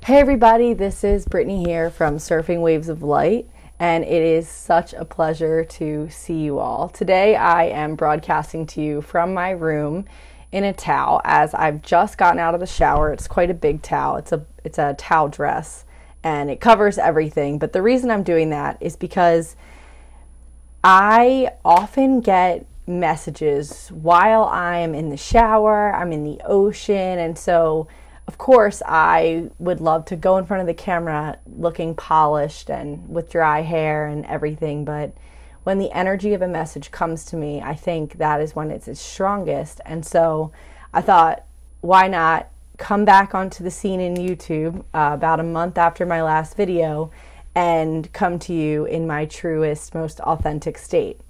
Hey everybody, this is Brittany here from Surfing Waves of Light, and it is such a pleasure to see you all. Today I am broadcasting to you from my room in a towel as I've just gotten out of the shower. It's quite a big towel. It's a towel dress and it covers everything, but the reason I'm doing that is because I often get messages while I'm in the shower, I'm in the ocean, and so of course, I would love to go in front of the camera looking polished and with dry hair and everything, but when the energy of a message comes to me, I think that is when it's its strongest. And so I thought, why not come back onto the scene in YouTube about a month after my last video and come to you in my truest, most authentic state.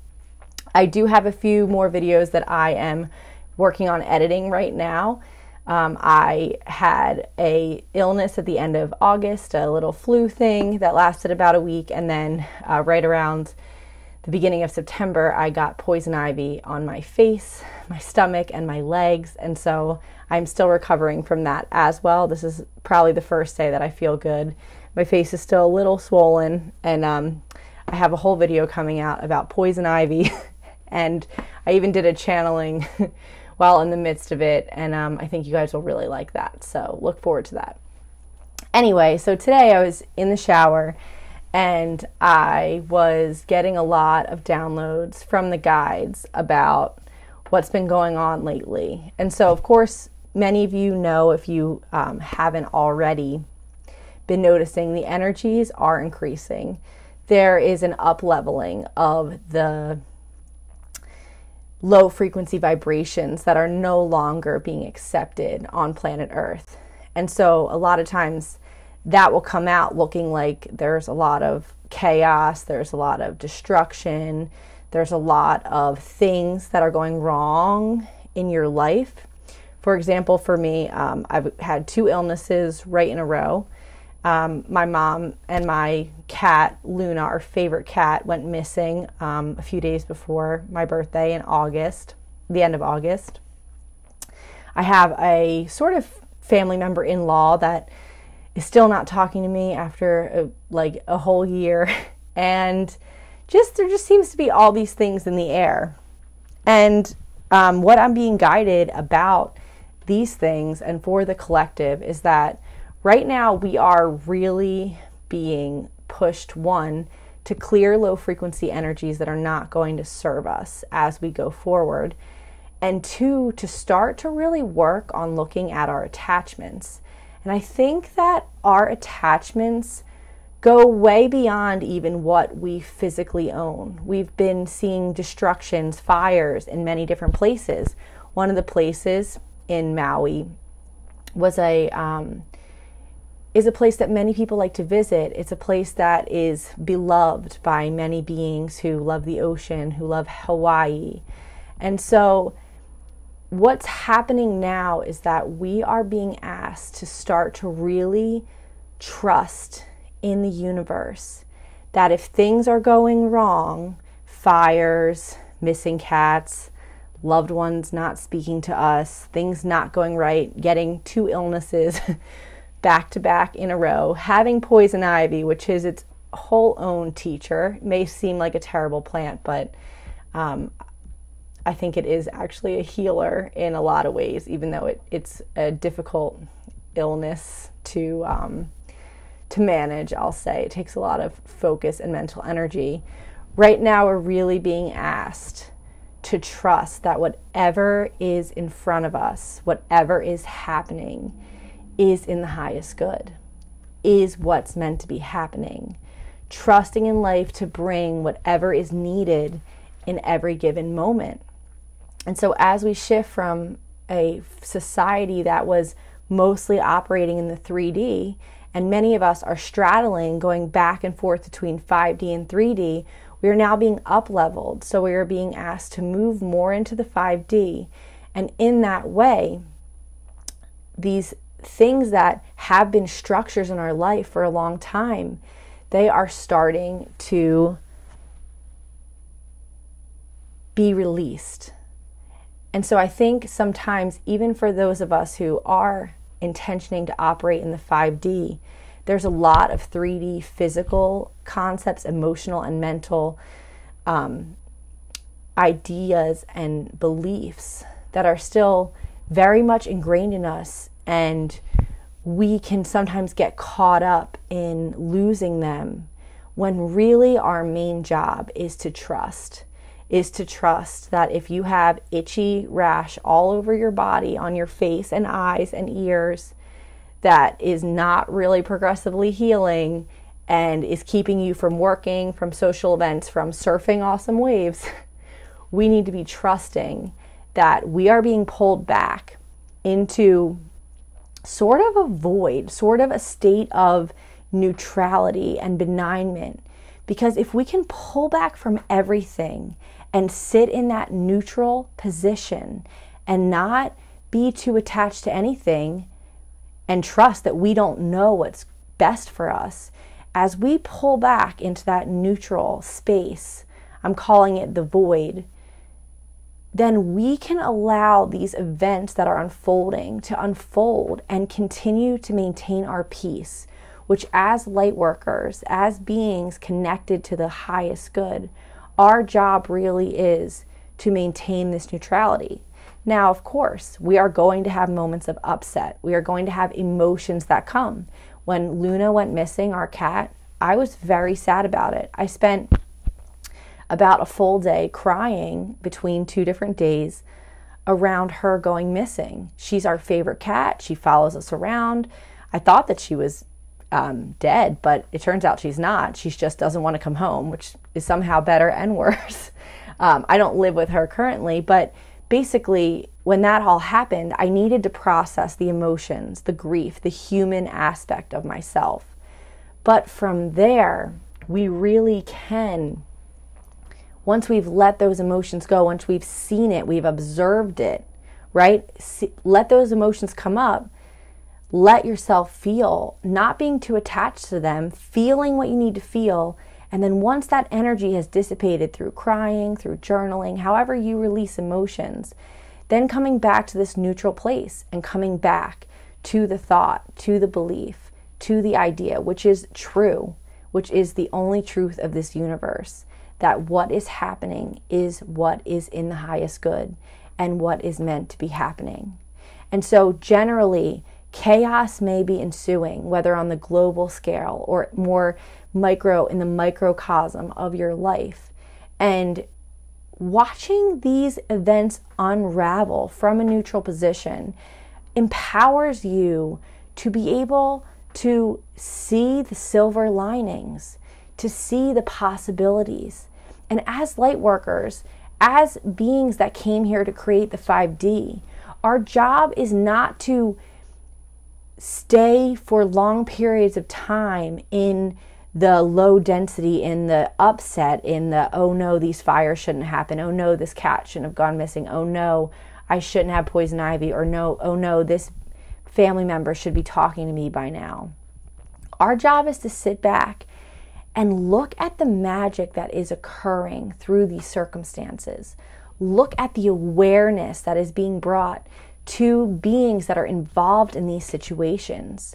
I do have a few more videos that I am working on editing right now. I had an illness at the end of August, a little flu thing that lasted about a week, and then right around the beginning of September, I got poison ivy on my face, my stomach, and my legs, and so I'm still recovering from that as well. This is probably the first day that I feel good. My face is still a little swollen, and I have a whole video coming out about poison ivy, and I even did a channeling while in the midst of it, and I think you guys will really like that, so look forward to that. Anyway, so today I was in the shower, and I was getting a lot of downloads from the guides about what's been going on lately. And so, of course, many of you know, if you haven't already been noticing, the energies are increasing. There is an up-leveling of the low frequency vibrations that are no longer being accepted on planet Earth. And so a lot of times that will come out looking like there's a lot of chaos, there's a lot of destruction, there's a lot of things that are going wrong in your life. For example, for me, I've had 2 illnesses right in a row. My mom and my cat, Luna, our favorite cat, went missing a few days before my birthday in August, the end of August. I have a sort of family member in-law that is still not talking to me after a whole year. And there just seems to be all these things in the air. And what I'm being guided about these things and for the collective is that right now, we are really being pushed, 1, to clear low frequency energies that are not going to serve us as we go forward, and 2, to start to really work on looking at our attachments. And I think that our attachments go way beyond even what we physically own. We've been seeing destructions, fires in many different places. One of the places in Maui was is a place that many people like to visit. It's a place that is beloved by many beings who love the ocean, who love Hawaii. And so what's happening now is that we are being asked to start to really trust in the universe, that if things are going wrong, fires, missing cats, loved ones not speaking to us, things not going right, getting 2 illnesses back to back in a row, having poison ivy, which is its whole own teacher. It may seem like a terrible plant, but I think it is actually a healer in a lot of ways, even though it's a difficult illness to manage, I'll say. It takes a lot of focus and mental energy. Right now, we're really being asked to trust that whatever is in front of us, whatever is happening, is in the highest good, is what's meant to be happening. Trusting in life to bring whatever is needed in every given moment. And so as we shift from a society that was mostly operating in the 3D, and many of us are straddling, going back and forth between 5D and 3D, we are now being up-leveled. So we are being asked to move more into the 5D. And in that way, these things that have been structures in our life for a long time, they are starting to be released. And so I think sometimes, even for those of us who are intentioning to operate in the 5D, there's a lot of 3D physical concepts, emotional and mental ideas and beliefs that are still very much ingrained in us, and we can sometimes get caught up in losing them, when really our main job is to trust that if you have itchy rash all over your body, on your face and eyes and ears, that is not really progressively healing and is keeping you from working, from social events, from surfing awesome waves, we need to be trusting that we are being pulled back into sort of a void, sort of a state of neutrality and benignment. Because if we can pull back from everything and sit in that neutral position and not be too attached to anything and trust that we don't know what's best for us, as we pull back into that neutral space, I'm calling it the void, then we can allow these events that are unfolding to unfold and continue to maintain our peace, which as light workers, as beings connected to the highest good, our job really is to maintain this neutrality. Now, of course, we are going to have moments of upset. We are going to have emotions that come. When Luna went missing, our cat, I was very sad about it. I spent about a full day crying between 2 different days around her going missing. She's our favorite cat. She follows us around. I thought that she was dead, but it turns out she's not. She just doesn't want to come home, which is somehow better and worse. I don't live with her currently, but basically when that all happened, I needed to process the emotions, the grief, the human aspect of myself. But from there, we really can, once we've let those emotions go, once we've seen it, we've observed it, right? Let those emotions come up. Let yourself feel, not being too attached to them, feeling what you need to feel. And then once that energy has dissipated through crying, through journaling, however you release emotions, then coming back to this neutral place and coming back to the thought, to the belief, to the idea, which is true, which is the only truth of this universe, that what is happening is what is in the highest good and what is meant to be happening. And so generally, chaos may be ensuing, whether on the global scale or more micro, in the microcosm of your life. And watching these events unravel from a neutral position empowers you to be able to see the silver linings, to see the possibilities. And as light workers, as beings that came here to create the 5D, our job is not to stay for long periods of time in the low density, in the upset, in the, oh no, these fires shouldn't happen. Oh no, this cat shouldn't have gone missing. Oh no, I shouldn't have poison ivy. Or no, oh no, this family member should be talking to me by now. Our job is to sit back and look at the magic that is occurring through these circumstances. Look at the awareness that is being brought to beings that are involved in these situations.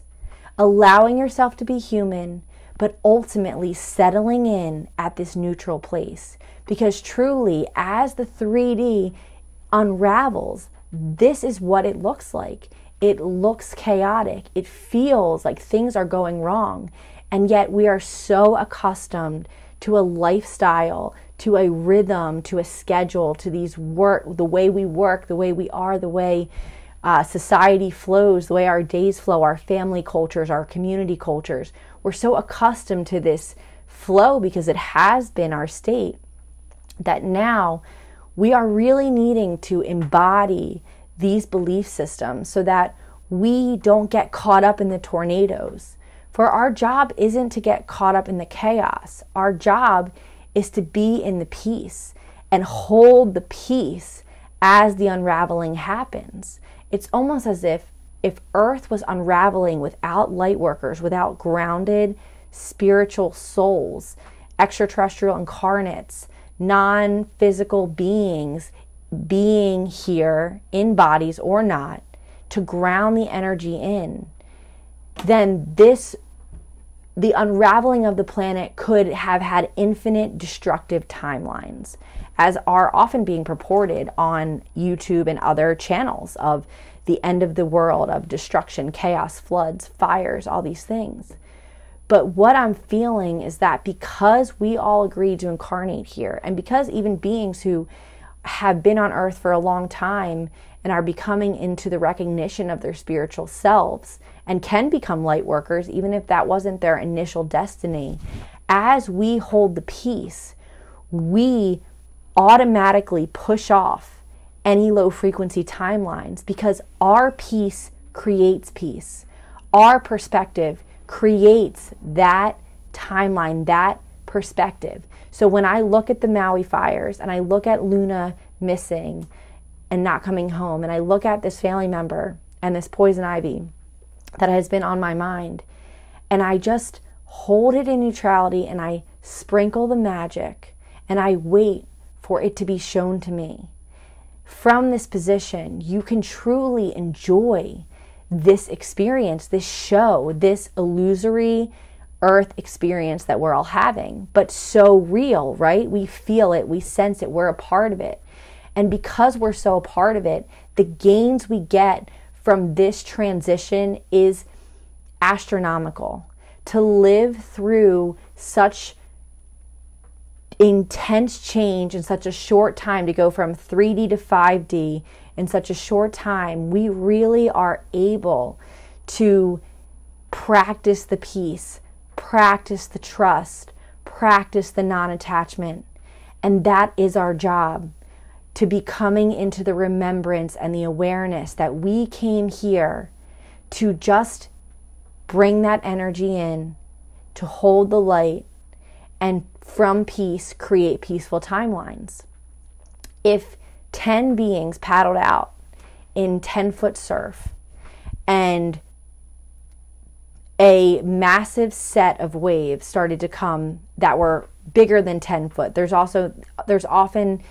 Allowing yourself to be human, but ultimately settling in at this neutral place. Because truly, as the 3D unravels, this is what it looks like. It looks chaotic. It feels like things are going wrong. And yet we are so accustomed to a lifestyle, to a rhythm, to a schedule, to these work, the way we work, the way we are, the way society flows, the way our days flow, our family cultures, our community cultures. We're so accustomed to this flow because it has been our state, that now we are really needing to embody these belief systems so that we don't get caught up in the tornadoes. For our job isn't to get caught up in the chaos. Our job is to be in the peace and hold the peace as the unraveling happens. It's almost as if Earth was unraveling without light workers, without grounded spiritual souls, extraterrestrial incarnates, non-physical beings being here in bodies or not to ground the energy in, then the unraveling of the planet could have had infinite destructive timelines, as are often being purported on YouTube and other channels, of the end of the world, of destruction, chaos, floods, fires, all these things. But what I'm feeling is that because we all agreed to incarnate here, and because even beings who have been on earth for a long time and are becoming into the recognition of their spiritual selves and can become light workers, even if that wasn't their initial destiny, as we hold the peace, we automatically push off any low frequency timelines, because our peace creates peace. Our perspective creates that timeline, that perspective. So when I look at the Maui fires and I look at Luna missing and not coming home, and I look at this family member and this poison ivy that has been on my mind, and I just hold it in neutrality and I sprinkle the magic and I wait for it to be shown to me. From this position, you can truly enjoy this experience, this show, this illusory earth experience that we're all having, but so real, right? We feel it, we sense it, we're a part of it. And because we're so a part of it, the gains we get from this transition is astronomical. To live through such intense change in such a short time, to go from 3D to 5D in such a short time, we really are able to practice the peace, practice the trust, practice the non-attachment. And that is our job, to be coming into the remembrance and the awareness that we came here to just bring that energy in, to hold the light, and from peace create peaceful timelines. If 10 beings paddled out in 10-foot surf and a massive set of waves started to come that were bigger than 10 foot. There's often,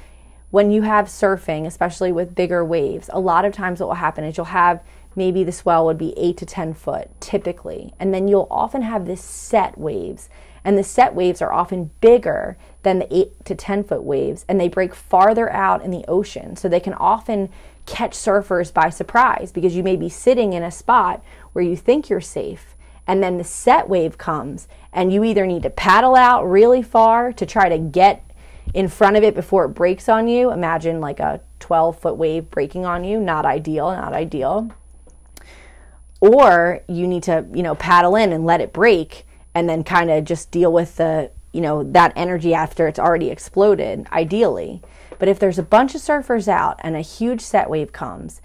when you have surfing, especially with bigger waves, a lot of times what will happen is you'll have, maybe the swell would be 8 to 10 foot typically. And then you'll often have this set waves. And the set waves are often bigger than the 8 to 10 foot waves, and they break farther out in the ocean. So they can often catch surfers by surprise, because you may be sitting in a spot where you think you're safe, and then the set wave comes and you either need to paddle out really far to try to get in front of it before it breaks on you. Imagine like a 12-foot wave breaking on you. Not ideal, not ideal. Or you need to, paddle in and let it break, and then kind of just deal with the, that energy after it's already exploded, ideally. But if there's a bunch of surfers out and a huge set wave comes,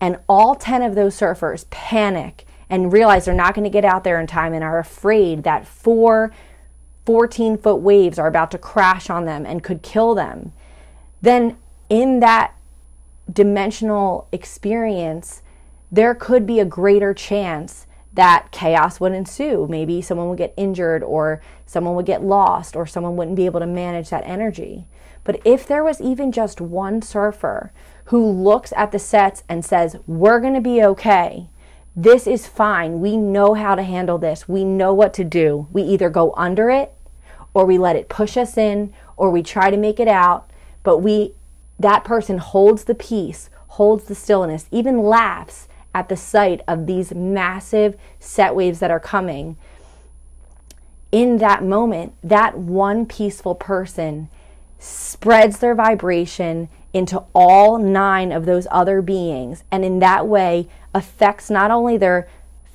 and all 10 of those surfers panic and realize they're not going to get out there in time and are afraid that 4 14-foot waves are about to crash on them and could kill them, then in that dimensional experience, there could be a greater chance that chaos would ensue. Maybe someone would get injured, or someone would get lost, or someone wouldn't be able to manage that energy. But if there was even just one surfer who looks at the sets and says, we're going to be okay, this is fine, we know how to handle this, we know what to do, we either go under it, or we let it push us in, or we try to make it out, but that person holds the peace, holds the stillness, even laughs at the sight of these massive set waves that are coming. In that moment, that one peaceful person spreads their vibration into all 9 of those other beings, and in that way affects not only their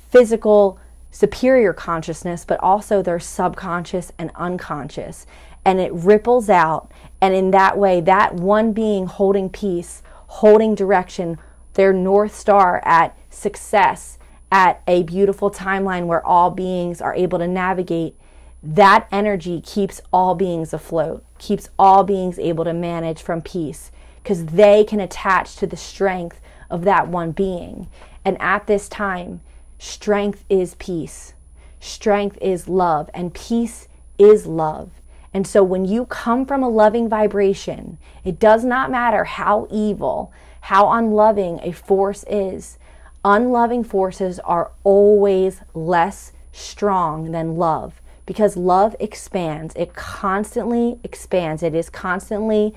physical superior consciousness, but also their subconscious and unconscious. And it ripples out, and in that way, that one being holding peace, holding direction, their North Star at success, at a beautiful timeline where all beings are able to navigate, that energy keeps all beings afloat, keeps all beings able to manage from peace, because they can attach to the strength of that one being. And at this time, strength is peace, strength is love, and peace is love. And so when you come from a loving vibration, it does not matter how evil, how unloving a force is. Unloving forces are always less strong than love, because love expands. It constantly expands. It is constantly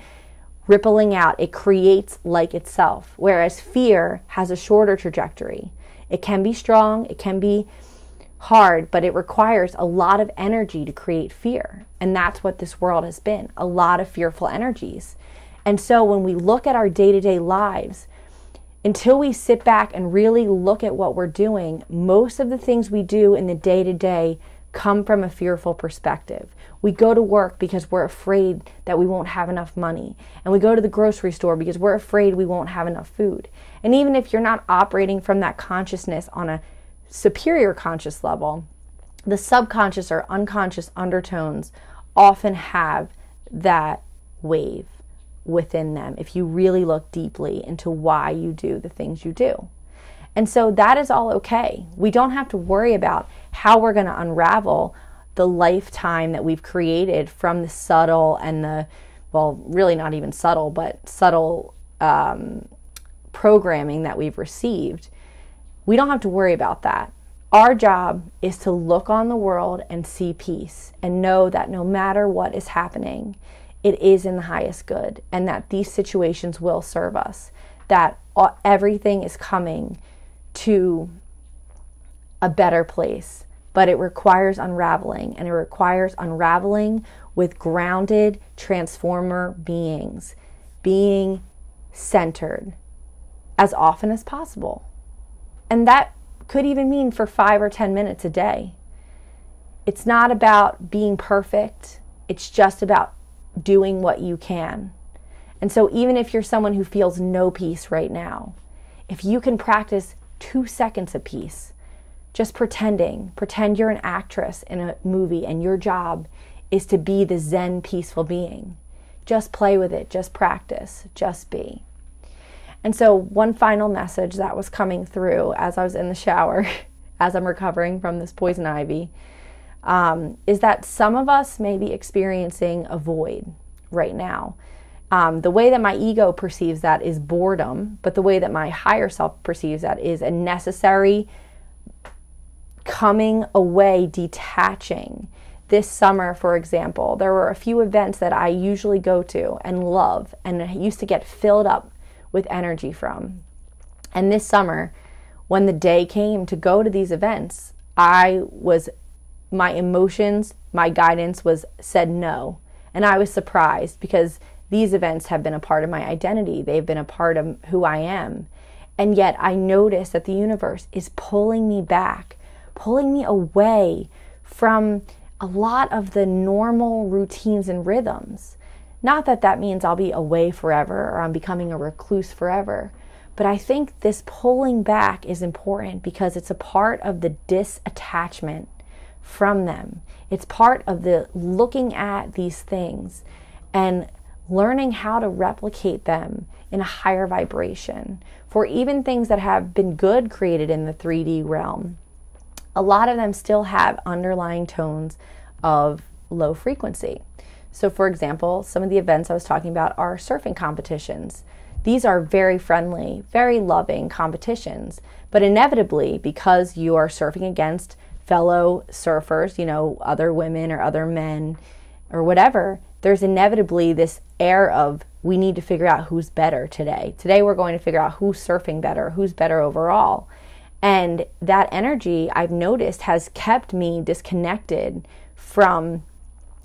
rippling out. It creates like itself, whereas fear has a shorter trajectory. It can be strong, it can be hard, but it requires a lot of energy to create fear. And that's what this world has been, a lot of fearful energies. And so when we look at our day-to-day lives, until we sit back and really look at what we're doing, most of the things we do in the day-to-day come from a fearful perspective. We go to work because we're afraid that we won't have enough money. And we go to the grocery store because we're afraid we won't have enough food. And even if you're not operating from that consciousness on a superior conscious level, the subconscious or unconscious undertones often have that wave within them if you really look deeply into why you do the things you do. And so that is all okay. We don't have to worry about how we're going to unravel the lifetime that we've created from the subtle and the, well, really not even subtle, but subtle programming that we've received. We don't have to worry about that. Our job is to look on the world and see peace and know that no matter what is happening, it is in the highest good, and that these situations will serve us, that everything is coming to a better place. But it requires unraveling, and it requires unraveling with grounded transformer beings, being centered as often as possible. And that could even mean for 5 or 10 minutes a day. It's not about being perfect. It's just about doing what you can. And so even if you're someone who feels no peace right now, if you can practice 2 seconds of peace, just pretend you're an actress in a movie and your job is to be the Zen peaceful being. Just play with it, just practice, just be. And so one final message that was coming through as I was in the shower, as I'm recovering from this poison ivy, is that some of us may be experiencing a void right now. The way that my ego perceives that is boredom, but the way that my higher self perceives that is a necessary coming away, detaching. This summer, for example, there were a few events that I usually go to and love and I used to get filled up with energy from. And this summer, when the day came to go to these events, my emotions, my guidance said no. And I was surprised because these events have been a part of my identity. They've been a part of who I am. And yet I notice that the universe is pulling me back, pulling me away from a lot of the normal routines and rhythms. Not that that means I'll be away forever or I'm becoming a recluse forever. But I think this pulling back is important because it's a part of the disattachment from them. It's part of the looking at these things and learning how to replicate them in a higher vibration. For even things that have been good created in the 3D realm, a lot of them still have underlying tones of low frequency. So for example, some of the events I was talking about are surfing competitions. These are very friendly, very loving competitions, but inevitably, because you are surfing against fellow surfers, other women or other men or whatever, there's inevitably this air of we need to figure out who's better today. Today we're going to figure out who's surfing better, who's better overall. And that energy, I've noticed, has kept me disconnected from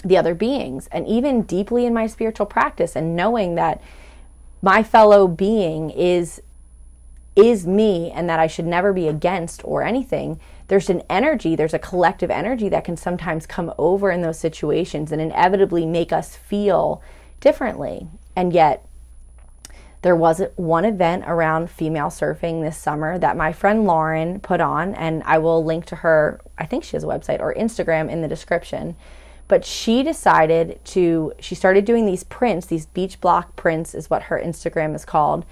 the other beings. And even deeply in my spiritual practice and knowing that my fellow being is me and that I should never be against or anything, there's an energy, there's a collective energy that can sometimes come over in those situations and inevitably make us feel differently. And yet there was one event around female surfing this summer that my friend Lauren put on, and I will link to her, I think she has a website or Instagram in the description. But she started doing these prints, these beach block prints is what her Instagram is called.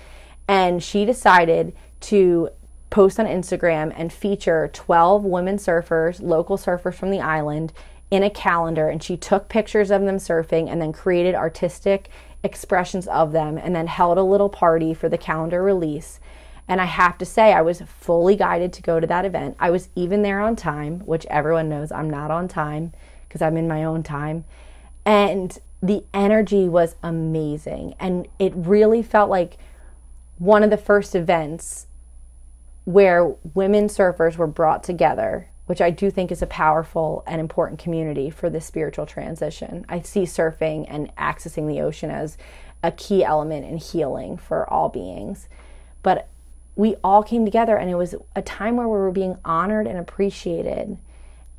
And she decided to post on Instagram and feature 12 women surfers, local surfers from the island, in a calendar. And she took pictures of them surfing and then created artistic expressions of them and then held a little party for the calendar release. And I have to say, I was fully guided to go to that event. I was even there on time, which everyone knows I'm not on time because I'm in my own time. And the energy was amazing. And it really felt like one of the first events where women surfers were brought together, which I do think is a powerful and important community for this spiritual transition. I see surfing and accessing the ocean as a key element in healing for all beings. But we all came together, and it was a time where we were being honored and appreciated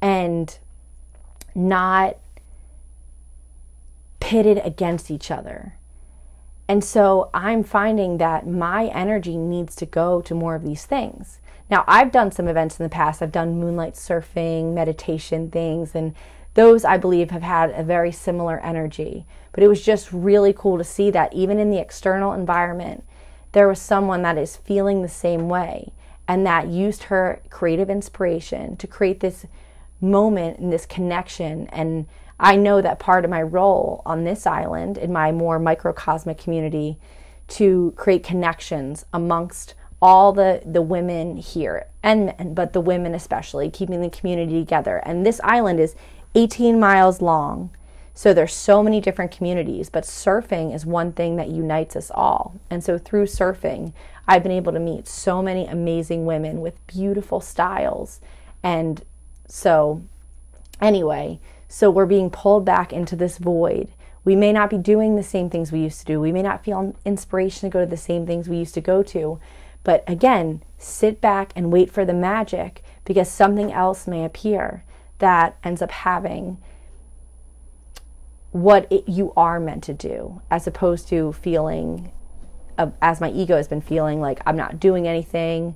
and not pitted against each other. And so I'm finding that my energy needs to go to more of these things. Now, I've done some events in the past. I've done moonlight surfing, meditation things, and those, I believe, have had a very similar energy. But it was just really cool to see that even in the external environment, there was someone that is feeling the same way and that used her creative inspiration to create this moment and this connection. And I know that part of my role on this island, in my more microcosmic community, to create connections amongst all the women here, but the women especially, keeping the community together. And this island is 18 miles long, so there's so many different communities, but surfing is one thing that unites us all. And so through surfing, I've been able to meet so many amazing women with beautiful styles. And so anyway, so we're being pulled back into this void. We may not be doing the same things we used to do. We may not feel inspiration to go to the same things we used to go to. But again, sit back and wait for the magic, because something else may appear that ends up having what you are meant to do, as opposed to feeling, as my ego has been feeling, like I'm not doing anything.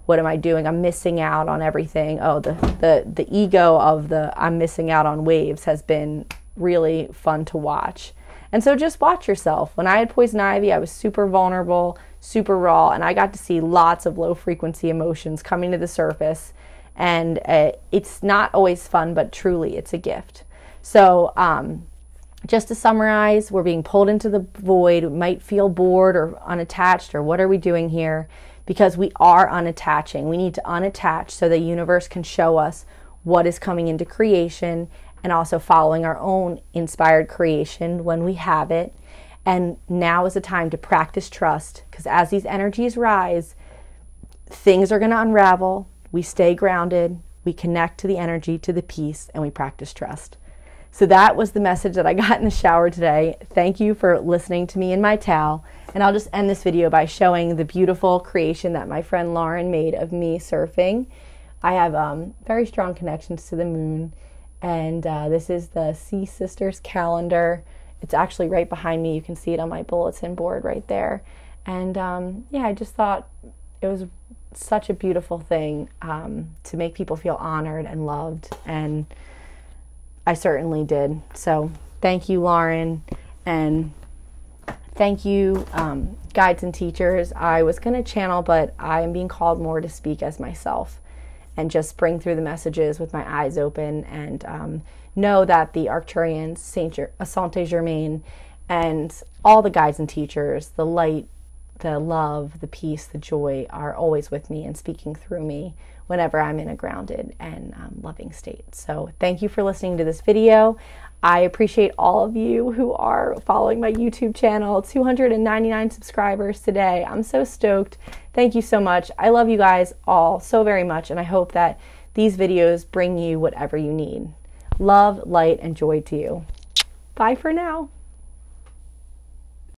What am I doing? I'm missing out on everything. Oh, the ego of the I'm missing out on waves has been really fun to watch. And so just watch yourself. When I had poison ivy, I was super vulnerable, super raw, and I got to see lots of low frequency emotions coming to the surface. And it's not always fun, but truly it's a gift. So just to summarize, we're being pulled into the void. We might feel bored or unattached, or what are we doing here? Because we are unattaching. We need to unattach so the universe can show us what is coming into creation, and also following our own inspired creation when we have it. And now is the time to practice trust, because as these energies rise, things are going to unravel. We stay grounded, we connect to the energy, to the peace, and we practice trust. So that was the message that I got in the shower today. Thank you for listening to me in my towel. And I'll just end this video by showing the beautiful creation that my friend Lauren made of me surfing. I have very strong connections to the moon. And this is the Sea Sisters calendar. It's actually right behind me. You can see it on my bulletin board right there. And yeah, I just thought it was such a beautiful thing to make people feel honored and loved. And I certainly did. So thank you, Lauren. And thank you, guides and teachers. I was going to channel, but I am being called more to speak as myself and just bring through the messages with my eyes open, and know that the Arcturians, Saint Germain, and all the guides and teachers, the light, the love, the peace, the joy are always with me and speaking through me whenever I'm in a grounded and loving state. So thank you for listening to this video. I appreciate all of you who are following my YouTube channel. 299 subscribers today. I'm so stoked. Thank you so much. I love you guys all so very much, and I hope that these videos bring you whatever you need. Love, light, and joy to you. Bye for now.